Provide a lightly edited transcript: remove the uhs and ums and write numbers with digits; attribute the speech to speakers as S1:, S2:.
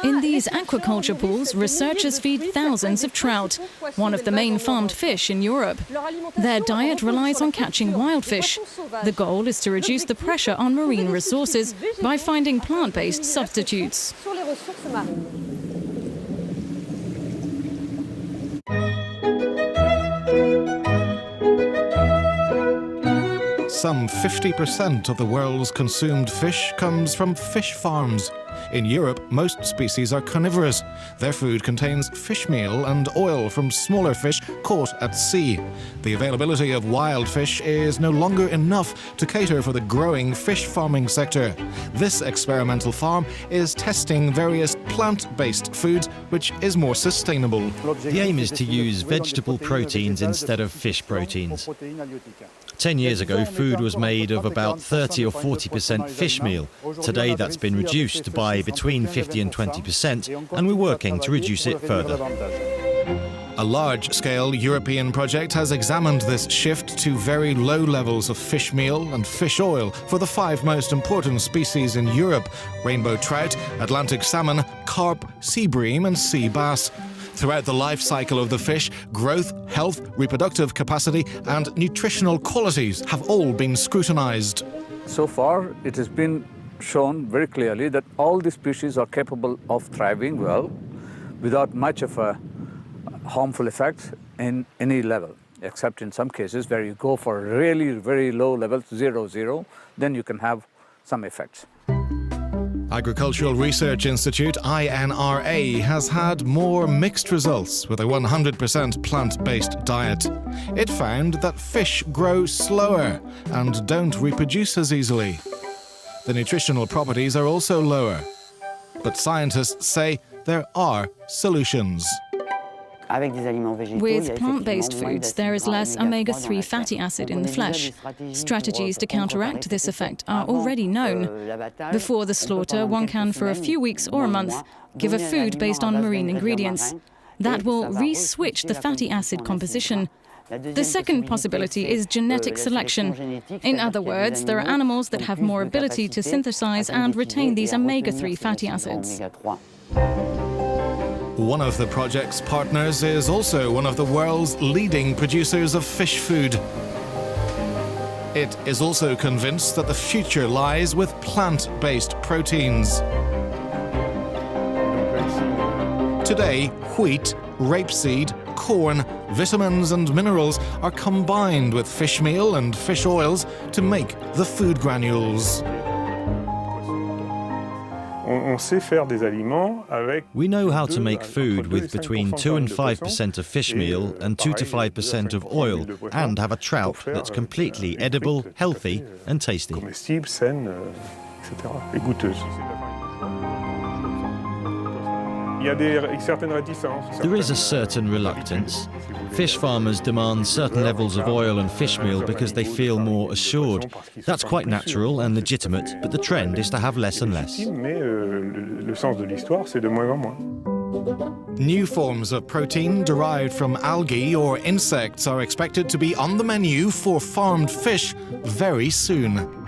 S1: In these aquaculture pools, researchers feed thousands of trout, one of the main farmed fish in Europe. Their diet relies on catching wild fish. The goal is to reduce the pressure on marine resources by finding plant-based substitutes.
S2: Some 50% of the world's consumed fish comes from fish farms. In Europe, most species are carnivorous. Their food contains fish meal and oil from smaller fish caught at sea. The availability of wild fish is no longer enough to cater for the growing fish farming sector. This experimental farm is testing various plant-based foods, which is more sustainable.
S3: The aim is to use vegetable proteins instead of fish proteins. 10 years ago, food was made of about 30 or 40% fish meal. Today, that's been reduced by between 50 and 20%, and we're working to reduce it further.
S2: A large-scale European project has examined this shift to very low levels of fish meal and fish oil for the 5 most important species in Europe: rainbow trout, Atlantic salmon, carp, sea bream and sea bass. Throughout the life cycle of the fish, growth, health, reproductive capacity and nutritional qualities have all been scrutinized.
S4: So far, it has been shown very clearly that all the species are capable of thriving well without much of a harmful effect in any level, except in some cases where you go for really very low levels, 0, then you can have some effects.
S2: Agricultural Research Institute, INRA, has had more mixed results with a 100% plant-based diet. It found that fish grow slower and don't reproduce as easily. The nutritional properties are also lower. But scientists say there are solutions.
S1: With plant-based foods, there is less omega-3 fatty acid in the flesh. Strategies to counteract this effect are already known. Before the slaughter, one can, for a few weeks or a month, give a food based on marine ingredients. That will re-switch the fatty acid composition. The second possibility is genetic selection. In other words, there are animals that have more ability to synthesize and retain these omega-3 fatty acids.
S2: One of the project's partners is also one of the world's leading producers of fish food. It is also convinced that the future lies with plant-based proteins. Today, wheat, rapeseed, corn, vitamins and minerals are combined with fish meal and fish oils to make the food granules.
S3: We know how to make food with between 2 and 5% of fish meal and 2 to 5% of oil, and have a trout that's completely edible, healthy and tasty. There is a certain reluctance. Fish farmers demand certain levels of oil and fish meal because they feel more assured. That's quite natural and legitimate, but the trend is to have less and less.
S2: New forms of protein derived from algae or insects are expected to be on the menu for farmed fish very soon.